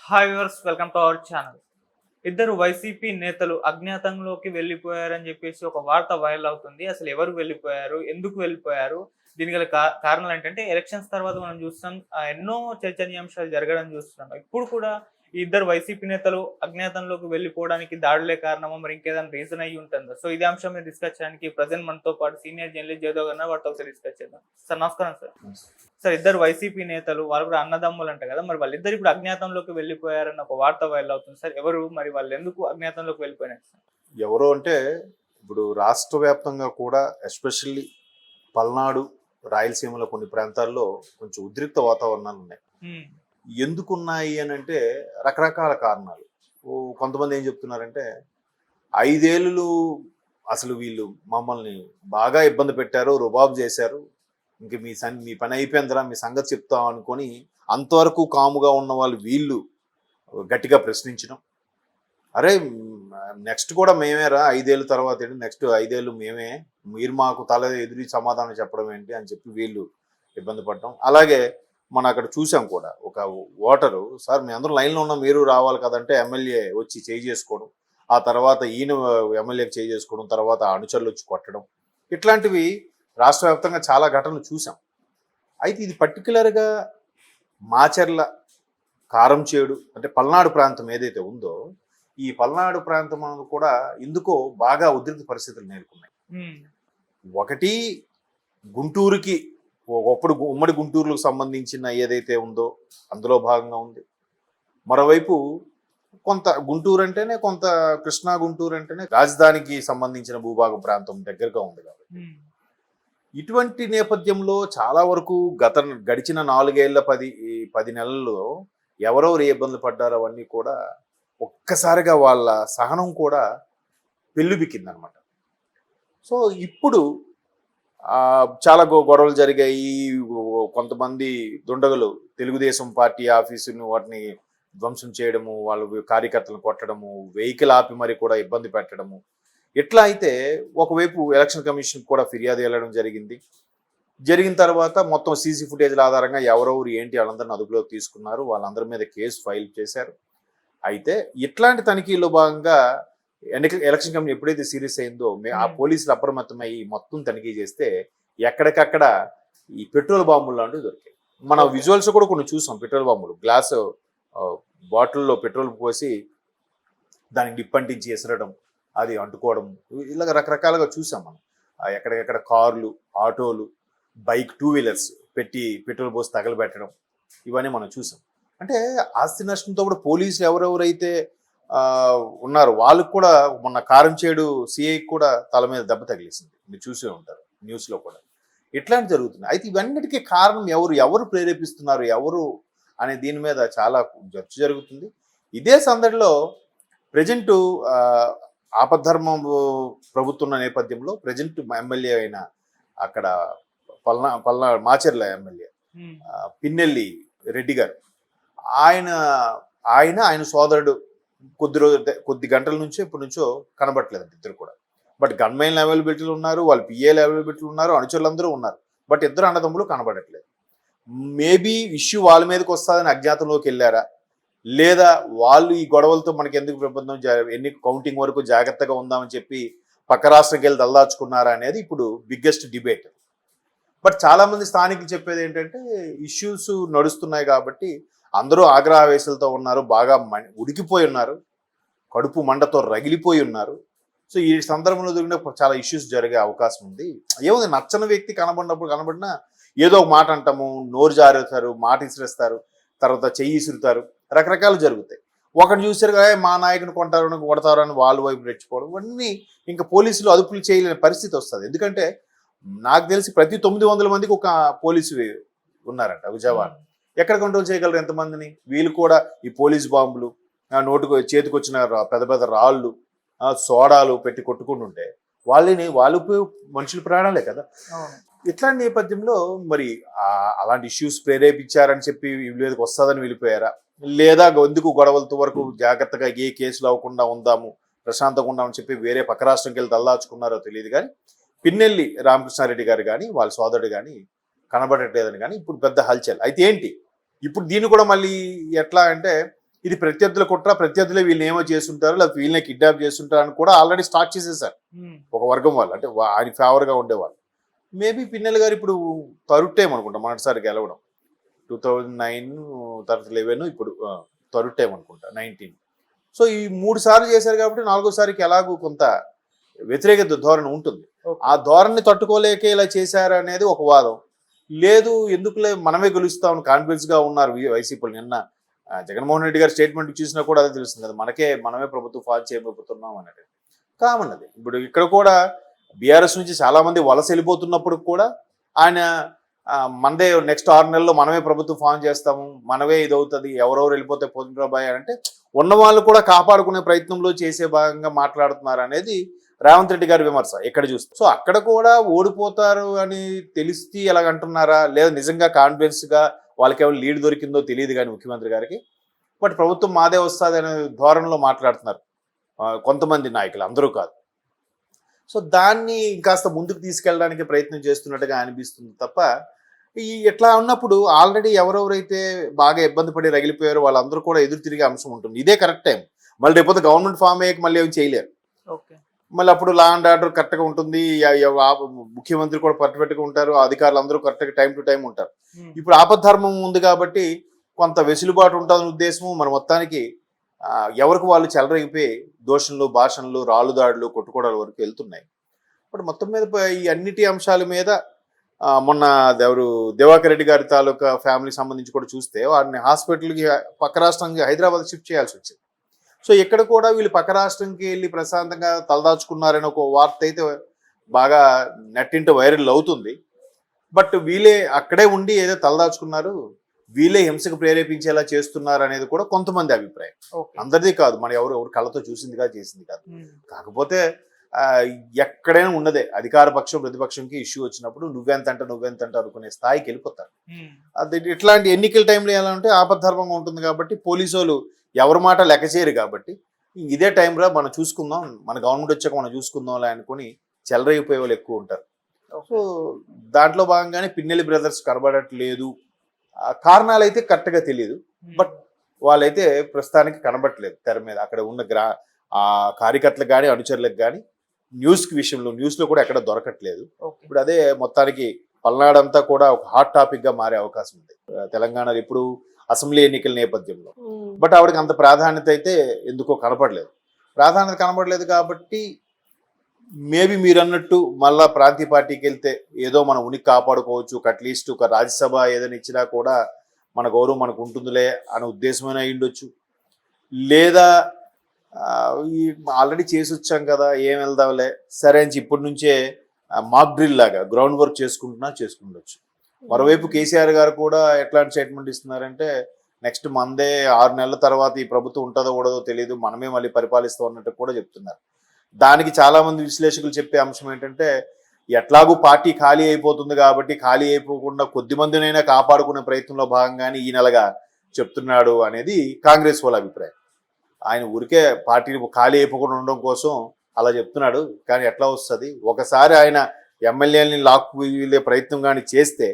Hi viewers, welcome to our channel. ఇద్దరు YCP నేతలు అజ్ఞాతంలోకి వెళ్ళిపోయారని చెప్పేసి ఒక వార్త వైరల్ అవుతుంది. అసలు ఎవరు వెళ్ళిపోయారు? ఎందుకు వెళ్ళిపోయారు? దీనికి గల కారణాలు ఏంటంటే ఎలక్షన్స్ తర్వాత మనం చూస్తున్నాం, ఎన్నో చర్చనీయాంశాలు జరగడం చూస్తున్నాం. ఇప్పుడు కూడా ఈ ఇద్దరు వైసీపీ నేతలు అజ్ఞాతంలోకి వెళ్ళిపోవడానికి దాడులే కారణమో, మరి ఇంకేదైనా రీజన్ అయ్యి ఉంటుందో. సో ఇదే అంశం మీద డిస్కస్ చేయడానికి ప్రజెంట్ మనతో పాటు సీనియర్ జర్నలిస్ట్ జయదేవ్ గారు వారితో ఒకసారి డిస్కస్ చేద్దాం. సార్ నమస్కారం సార్. సార్, ఇద్దరు వైసీపీ నేతలు వాళ్ళు కూడా అన్నదమ్ములు అంట కదా, మరి వాళ్ళిద్దరు ఇప్పుడు అజ్ఞాతంలోకి వెళ్ళిపోయారన్న ఒక వార్త వైరల్ అవుతుంది సార్. ఎవరు మరి వాళ్ళు ఎందుకు అజ్ఞాతంలోకి వెళ్ళిపోయినారు సార్? ఎవరు అంటే ఇప్పుడు రాష్ట్ర వ్యాప్తంగా కూడా ఎస్పెషల్లీ పల్నాడు, రాయలసీమలో కొన్ని ప్రాంతాల్లో కొంచెం ఉద్రిక్త వాతావరణాలు ఉన్నాయి. ఎందుకున్నాయి అని అంటే రకరకాల కారణాలు. కొంతమంది ఏం చెప్తున్నారంటే 5 ఏళ్ళు అసలు వీళ్ళు మమ్మల్ని బాగా ఇబ్బంది పెట్టారు, రుబాబు చేశారు, ఇంక మీ పని అయిపోయిందిరా, మీ సంగతి చెప్తాం అనుకొని అంతవరకు కాముగా ఉన్న వాళ్ళు వీళ్ళు గట్టిగా ప్రశ్నించడం. అరే నెక్స్ట్ కూడా మేమేరా, 5 ఏళ్ళ తర్వాత ఏంటి, నెక్స్ట్ 5 ఏళ్ళు మేమే, మీరు మాకు తల ఎదురు సమాధానం చెప్పడం ఏంటి అని చెప్పి వీళ్ళు ఇబ్బంది పడటం. అలాగే మనం అక్కడ చూసాం కూడా, ఒక ఓటరు, సార్ మీ అందరూ లైన్లో ఉన్న మీరు రావాలి కదంటే ఎమ్మెల్యే వచ్చి చేయి చేసుకోవడం, ఆ తర్వాత ఈయన ఎమ్మెల్యేకి చేయి చేసుకోవడం, తర్వాత అనుచరులు వచ్చి కొట్టడం, ఇట్లాంటివి రాష్ట్ర వ్యాప్తంగా చాలా ఘటనలు చూసాం. అయితే ఇది పర్టికులర్గా మాచర్ల, కారంచేడు అంటే పల్నాడు ప్రాంతం ఏదైతే ఉందో, ఈ పల్నాడు ప్రాంతం కూడా ఎందుకో బాగా ఉద్రిక్త పరిస్థితులు నేర్కొన్నాయి. ఒకటి గుంటూరుకి, ఒకప్పుడు ఉమ్మడి గుంటూరుకు సంబంధించిన ఏదైతే ఉందో అందులో భాగంగా ఉంది. మరోవైపు కొంత గుంటూరు అంటేనే, కొంత కృష్ణా గుంటూరు అంటేనే రాజధానికి సంబంధించిన భూభాగం ప్రాంతం దగ్గరగా ఉంది కాబట్టి, ఇటువంటి నేపథ్యంలో చాలా వరకు గడిచిన 4 ఏళ్ల 10 నెలల్లో ఎవరెవరు ఏ ఇబ్బందులు పడ్డారో అవన్నీ కూడా ఒక్కసారిగా వాళ్ళ సహనం కూడా పెళ్ళుబిక్కిందనమాట. సో ఇప్పుడు చాలా గొడవలు జరిగాయి. కొంతమంది దుండగులు తెలుగుదేశం పార్టీ ఆఫీసుని వాటిని ధ్వంసం చేయడము, వాళ్ళు కార్యకర్తలను కొట్టడము, వెహికల్ ఆపి మరి కూడా ఇబ్బంది పెట్టడము. ఇట్లా అయితే ఒకవైపు ఎలక్షన్ కమిషన్ కూడా ఫిర్యాదు వెళ్ళడం జరిగిన తర్వాత మొత్తం సీసీ ఫుటేజ్ల ఆధారంగా ఎవరెవరు ఏంటి వాళ్ళందరిని అదుపులోకి తీసుకున్నారు, వాళ్ళందరి మీద కేసు ఫైల్ చేశారు. అయితే ఇట్లాంటి తనిఖీల్లో భాగంగా ఎలక్షన్ కమిషన్ ఎప్పుడైతే సీరియస్ అయిందో, ఆ పోలీసులు అప్రమత్తమయ్యి మొత్తం తనిఖీ చేస్తే ఎక్కడికక్కడ ఈ పెట్రోల్ బాంబులు లాంటివి దొరికాయి. మన విజువల్స్ కూడా కొన్ని చూసాం. పెట్రోల్ బాంబులు, గ్లాస్ బాటిల్లో పెట్రోల్ పోసి దానికి నిప్పంటించి ఎసరడం, అది అంటుకోవడం, ఇలాగ రకరకాలుగా చూసాం మనం. ఎక్కడికెక్కడ కార్లు, ఆటోలు, బైక్, 2 వీలర్స్ పెట్టి పెట్రోల్ పోసి తగలబెట్టడం, ఇవన్నీ మనం చూసాం. అంటే ఆస్తి నష్టంతో కూడా పోలీసులు ఎవరెవరైతే ఉన్నారు వాళ్ళకు కూడా, మొన్న కారంచేడు సిఐకి కూడా తల మీద దెబ్బ తగిలేసింది, మీరు చూసే ఉంటారు న్యూస్లో కూడా. ఇట్లాంటి జరుగుతుంది. అయితే ఇవన్నిటికీ కారణం ఎవరు ప్రేరేపిస్తున్నారు, ఎవరు అనే దీని మీద చాలా చర్చ జరుగుతుంది. ఇదే సందడిలో ప్రజెంట్ ఆపద్ధర్మం ప్రభుత్వం నేపథ్యంలో ప్రజెంట్ ఎమ్మెల్యే అయిన అక్కడ మాచర్ల ఎమ్మెల్యే పిన్నెల్లి రెడ్డి గారు, ఆయన సోదరుడు కొద్ది గంటల నుంచో ఇప్పటి నుంచో కనబట్టలేదండి ఇద్దరు కూడా. బట్ గన్మెయిన్ అవైలబిలిటీలు ఉన్నారు, వాళ్ళు పిఏలు అవైలబిలిటీలు ఉన్నారు, అనుచరులందరూ ఉన్నారు. బట్ ఇద్దరు అన్నదమ్ములు కనబడట్లేదు. మేబీ ఇష్యూ వాళ్ళ మీదకి వస్తుందని అజ్ఞాతంలోకి వెళ్ళారా, లేదా వాళ్ళు ఈ గొడవలతో మనకి ఎందుకు ప్రబంధం, ఎన్ని కౌంటింగ్ వరకు జాగ్రత్తగా ఉందామని చెప్పి పక్క రాష్ట్రంకి వెళ్ళి దల్దాచుకున్నారా అనేది ఇప్పుడు బిగ్గెస్ట్ డిబేట్. బట్ చాలామంది స్థానికులు చెప్పేది ఏంటంటే, ఇష్యూస్ నడుస్తున్నాయి కాబట్టి అందరూ ఆగ్రహావేశాలతో ఉన్నారు, బాగా ఉడికిపోయి ఉన్నారు, కడుపు మంటతో రగిలిపోయి ఉన్నారు. సో ఈ సందర్భంలో దొరికిన చాలా ఇష్యూస్ జరిగే అవకాశం ఉంది. ఏముంది, నచ్చని వ్యక్తి కనబడినా ఏదో ఒక మాట అంటాము, నోరు జారుతారు, మాట ఇసిరేస్తారు, తర్వాత చెయ్యి ఇసురుతారు, రకరకాలు జరుగుతాయి. ఒకటి చూసారు కదా, మా నాయకుని కొడతారు అని వాళ్ళు వైపు రెచ్చిపోవడం, ఇవన్నీ ఇంకా పోలీసులు అదుపులు చేయలేని పరిస్థితి వస్తుంది. ఎందుకంటే నాకు తెలిసి ప్రతి 900 మందికి ఒక పోలీసు ఉన్నారంట విజయవాడ. ఎక్కడ కంట్రోల్ చేయగలరు ఎంతమందిని? వీళ్ళు కూడా ఈ పోలీస్ బాంబులు, చేతికి వచ్చిన పెద్ద పెద్ద రాళ్ళు, సోడాలు పెట్టి కొట్టుకుంటుంటే వాళ్ళు మనుషుల ప్రాణాలే కదా. ఇట్లాంటి నేపథ్యంలో మరి అలాంటి ఇష్యూస్ ప్రేరేపించారని చెప్పి వీళ్ళకి వస్తుందని వెళ్ళిపోయారా, లేదా ఎందుకు గొడవలతో వరకు జాగ్రత్తగా ఏ కేసులు అవ్వకుండా ఉందాము, ప్రశాంతంగా ఉందామని చెప్పి వేరే పక్క రాష్ట్రంకి వెళ్ళి దల్లాచుకున్నారో తెలియదు. కానీ పిన్నెల్లి రామకృష్ణారెడ్డి గారు కానీ వాళ్ళ సోదరుడు కానీ కనబడట్లేదని కానీ ఇప్పుడు పెద్ద హల్చల్. అయితే ఏంటి ఇప్పుడు దీన్ని కూడా మళ్ళీ ఎట్లా అంటే, ఇది ప్రత్యర్థుల కుట్ర, ప్రత్యర్థులే వీళ్ళని ఏమో చేస్తుంటారు, లేకపోతే వీళ్ళని కిడ్నాప్ చేస్తుంటారు అని కూడా ఆల్రెడీ స్టార్ట్ చేసేసారు ఒక వర్గం వాళ్ళు, అంటే ఆయన ఫేవర్గా ఉండేవాళ్ళు. మేబీ పిన్నెల గారు ఇప్పుడు థర్డ్ టైం అనుకుంటా మొదటిసారి గెలవడం, 2009 తర్వాత 11 ఇప్పుడు థర్డ్ టైం అనుకుంటా 19. సో ఈ 3 సార్లు చేశారు కాబట్టి 4వ సారికి ఎలాగూ కొంత వ్యతిరేక ధోరణి ఉంటుంది. ఆ ధోరణిని తట్టుకోలేక ఇలా చేశారు అనేది ఒక వాదం. లేదు ఎందుకులే మనమే గెలుస్తామని కాన్ఫిడెన్స్గా ఉన్నారు వైసీపీలు. నిన్న జగన్మోహన్ రెడ్డి గారి స్టేట్మెంట్ చూసినా కూడా అదే తెలుస్తుంది కదా, మనమే ప్రభుత్వం ఫాల్ చేయబోతున్నాం అనేది కామన్. అది ఇప్పుడు ఇక్కడ కూడా బీఆర్ఎస్ నుంచి చాలా మంది వలస వెళ్ళిపోతున్నప్పుడు కూడా ఆయన మనదే నెక్స్ట్ 6 నెలల్లో మనమే ప్రభుత్వం ఫామ్ చేస్తాము, మనమే ఇది అవుతుంది, ఎవరెవరు వెళ్ళిపోతే పొందురాబాయ్ అంటే ఉన్న వాళ్ళు కూడా కాపాడుకునే ప్రయత్నంలో చేసే భాగంగా మాట్లాడుతున్నారు అనేది రేవంత్ రెడ్డి గారి విమర్శ ఎక్కడ చూస్తే. సో అక్కడ కూడా ఓడిపోతారు అని తెలిసి ఎలాగంటున్నారా, లేదా నిజంగా కాన్ఫిడెన్స్గా వాళ్ళకి ఎవరు లీడ్ దొరికిందో తెలియదు కానీ ముఖ్యమంత్రి గారికి, బట్ ప్రభుత్వం మాదే వస్తుంది అనే ధోరణిలో మాట్లాడుతున్నారు కొంతమంది నాయకులు, అందరూ కాదు. సో దాన్ని ఇంకాస్త ముందుకు తీసుకెళ్ళడానికి ప్రయత్నం చేస్తున్నట్టుగా అనిపిస్తుంది తప్ప, ఈ ఎట్లా ఉన్నప్పుడు ఆల్రెడీ ఎవరెవరైతే బాగా ఇబ్బంది పడి రగిలిపోయారో వాళ్ళందరూ కూడా ఎదురు తిరిగే అంశం ఉంటుంది. ఇదే కరెక్ట్ టైం. మళ్ళీ రేపు గవర్నమెంట్ ఫామ్ అయ్యాక మళ్ళీ ఏం చేయలేరు. మళ్ళీ అప్పుడు లా అండ్ ఆర్డర్ కరెక్ట్గా ఉంటుంది, ముఖ్యమంత్రి కూడా పర్ఫెక్ట్గా ఉంటారు, అధికారులు అందరూ కరెక్ట్గా టైం టు టైం ఉంటారు. ఇప్పుడు ఆపద్ధర్మం ఉంది కాబట్టి కొంత వెసులుబాటు ఉంటుందని ఉద్దేశము. మన మొత్తానికి ఎవరికి వాళ్ళు చెలరైపోయి దోషణలు, భాషణలు, రాళ్ళుదాడులు, కొట్టుకోవడాల వరకు వెళ్తున్నాయి. బట్ మొత్తం మీద ఈ అన్నిటి అంశాల మీద మొన్న దివాకర్ రెడ్డి గారి తాలూకా ఫ్యామిలీకి సంబంధించి కూడా చూస్తే వారిని హాస్పిటల్కి పక్క రాష్ట్రానికి హైదరాబాద్ షిఫ్ట్ చేయాల్సి వచ్చింది. సో ఇక్కడ కూడా వీళ్ళు పక్క రాష్ట్రంకి వెళ్ళి ప్రశాంతంగా తలదాచుకున్నారని ఒక వార్త అయితే బాగా నెట్టింట వైరల్ అవుతుంది. బట్ వీళ్ళే అక్కడే ఉండి ఏదో తలదాచుకున్నారు, వీళ్ళే హింసకు ప్రేరేపించేలా చేస్తున్నారు అనేది కూడా కొంతమంది అభిప్రాయం. అందరిది కాదు, మన ఎవరు కళ్ళతో చూసిందిగా చేసింది కాదు. కాకపోతే ఎక్కడైనా ఉన్నదే అధికార పక్షం ప్రతిపక్షంకి ఇష్యూ వచ్చినప్పుడు నువ్వెంత అనుకునే స్థాయికి వెళ్ళిపోతారు. అది ఇట్లాంటి ఎన్నికల టైంలో ఎలా ఉంటే ఆపద్ధర్మంగా ఉంటుంది కాబట్టి పోలీసు వాళ్ళు ఎవరి మాట లెక్క చేయరు కాబట్టి ఇదే టైంలో మనం చూసుకుందాం, మన గవర్నమెంట్ వచ్చాక మనం చూసుకుందాంలే అనుకుని చెలరైపోయే వాళ్ళు ఎక్కువ ఉంటారు. సో దాంట్లో భాగంగానే పిన్నెల్లి బ్రదర్స్ కనబడట్లేదు. కారణాలు అయితే కరెక్ట్గా తెలియదు, బట్ వాళ్ళైతే ప్రస్తుతానికి కనబడట్లేదు తెర మీద. అక్కడ ఉన్న కార్యకర్తలకు కానీ అనుచరులకు కానీ న్యూస్లో కూడా ఎక్కడ దొరకట్లేదు. ఇప్పుడు అదే మొత్తానికి పల్నాడంతా కూడా ఒక హాట్ టాపిక్ గా మారే అవకాశం ఉంది తెలంగాణలో ఇప్పుడు అసెంబ్లీ ఎన్నికల నేపథ్యంలో. బట్ ఆవిడకి అంత ప్రాధాన్యత అయితే ఎందుకో కనబడలేదు కాబట్టి మేబీ మీరు అన్నట్టు మళ్ళా ప్రాంతీయ పార్టీకి వెళ్తే ఏదో మనం ఉనికి కాపాడుకోవచ్చు, అట్లీస్ట్ ఒక రాజ్యసభ ఏదైనా ఇచ్చినా కూడా మన గౌరవం మనకు ఉంటుందిలే అనే ఉద్దేశమైనా అయ్యుండొచ్చు. లేదా ఆల్రెడీ చేసి వచ్చాం కదా ఏం వెళ్దాంలే సరే అని ఇప్పటి నుంచే మాక్ డ్రిల్ లాగా గ్రౌండ్ వర్క్ చేసుకుండొచ్చు. మరోవైపు కేసీఆర్ గారు కూడా ఎట్లాంటి స్టేట్మెంట్ ఇస్తున్నారంటే నెక్స్ట్ మందే 6 నెలల తర్వాత ఈ ప్రభుత్వం ఉంటుందో కూడదో తెలియదు, మనమే మళ్ళీ పరిపాలిస్తాం అన్నట్టు కూడా చెప్తున్నారు. దానికి చాలా మంది విశ్లేషకులు చెప్పే అంశం ఏంటంటే ఎట్లాగూ పార్టీ ఖాళీ అయిపోతుంది కాబట్టి ఖాళీ అయిపోకుండా కొద్ది మందినైనా కాపాడుకునే ప్రయత్నంలో భాగంగానే ఈ నెలగా చెప్తున్నాడు అనేది కాంగ్రెస్ వాళ్ళ అభిప్రాయం. ఆయన ఊరికే పార్టీ ఖాళీ అయిపోకుండా ఉండడం కోసం అలా చెప్తున్నాడు, కానీ ఎట్లా వస్తుంది, ఒకసారి ఆయన ఎమ్మెల్యేలని లాక్కు వెళ్ళే ప్రయత్నం కానీ చేస్తే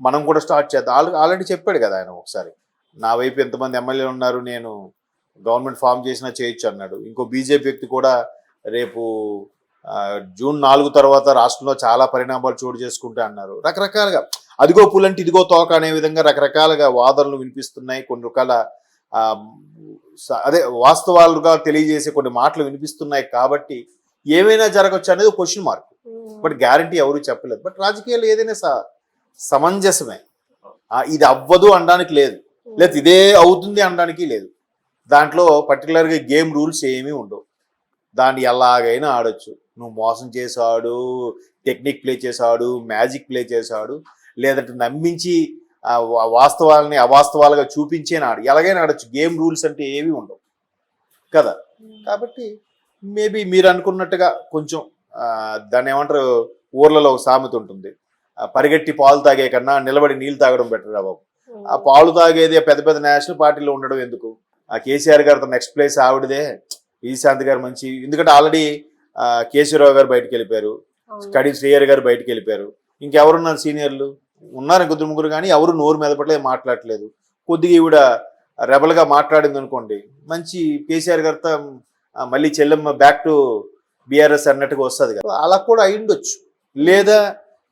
మనం కూడా స్టార్ట్ చేద్దాం. ఆల్రెడీ చెప్పాడు కదా ఆయన ఒకసారి, నా వైపు ఎంతమంది ఎమ్మెల్యేలు ఉన్నారు, నేను గవర్నమెంట్ ఫామ్ చేసినా చేయొచ్చు అన్నాడు. ఇంకో బీజేపీ వ్యక్తి కూడా రేపు జూన్ 4 తర్వాత రాష్ట్రంలో చాలా పరిణామాలు చోటు చేసుకుంటే అన్నారు. రకరకాలుగా అదిగో పులంటే ఇదిగో తోక అనే విధంగా రకరకాలుగా వాదనలు వినిపిస్తున్నాయి. కొన్ని రకాల అదే వాస్తవాలుగా తెలియజేసే కొన్ని మాటలు వినిపిస్తున్నాయి. కాబట్టి ఏమైనా జరగచ్చు అనేది క్వశ్చన్ మార్క్. బట్ గ్యారంటీ ఎవరు చెప్పలేదు. బట్ రాజకీయాలు ఏదైనా సమంజసమే. ఇది అవ్వదు అనడానికి లేదు, లేదా ఇదే అవుతుంది అనడానికి లేదు. దాంట్లో పర్టికులర్గా గేమ్ రూల్స్ ఏమీ ఉండవు. దాన్ని ఎలాగైనా ఆడొచ్చు. నువ్వు మోసం చేసాడు, టెక్నిక్ ప్లే చేసాడు, మ్యాజిక్ ప్లే చేసాడు, లేదంటే నమ్మించి వాస్తవాలని అవాస్తవాలుగా చూపించేనా ఎలాగైనా ఆడొచ్చు. గేమ్ రూల్స్ అంటే ఏవి ఉండవు కదా. కాబట్టి మేబీ మీరు అనుకున్నట్టుగా కొంచెం దాన్ని ఏమంటారు, ఊర్లలో ఒక సామెత ఉంటుంది, పరిగెట్టి పాలు తాగే కన్నా నిలబడి నీళ్ళు తాగడం బెటర్ రా బాబు. ఆ పాలు తాగేది పెద్ద పెద్ద నేషనల్ పార్టీలో ఉండడం ఎందుకు. ఆ కేసీఆర్ గారితో నెక్స్ట్ ప్లేస్ ఆవిడదే, విజయశాంతి గారు మంచి, ఎందుకంటే ఆల్రెడీ కేశవరావు గారు బయటకు వెళ్ళిపోయారు, కడి శ్రీహరి గారు బయటకు వెళ్ళిపోయారు. ఇంకెవరున్నారు సీనియర్లు ఉన్నారు, 2-3 కానీ ఎవరు నోరు మెదపట్లేదు, మాట్లాడట్లేదు. కొద్దిగా ఈవిడ రెబల్ గా మాట్లాడింది అనుకోండి, మంచి కేసీఆర్ గారితో మళ్ళీ చెల్లెమ్మ బ్యాక్ టు బీఆర్ఎస్ అన్నట్టుగా వస్తుంది కదా, అలా కూడా అయి ఉండొచ్చు. లేదా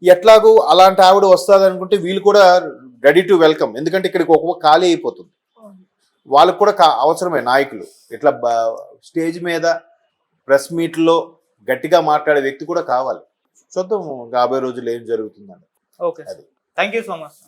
ఎట్లాగూ అలాంటి ఆవిడ వస్తుంది అనుకుంటే వీళ్ళు కూడా రెడీ టు వెల్కమ్, ఎందుకంటే ఇక్కడికి ఒక్కొక్క ఖాళీ అయిపోతుంది. వాళ్ళకు కూడా అవసరమే నాయకులు. ఇట్లా స్టేజ్ మీద ప్రెస్ మీట్లో గట్టిగా మాట్లాడే వ్యక్తి కూడా కావాలి. చూద్దాం రాబోయే రోజులు ఏం జరుగుతుందని. Okay, thank you so much.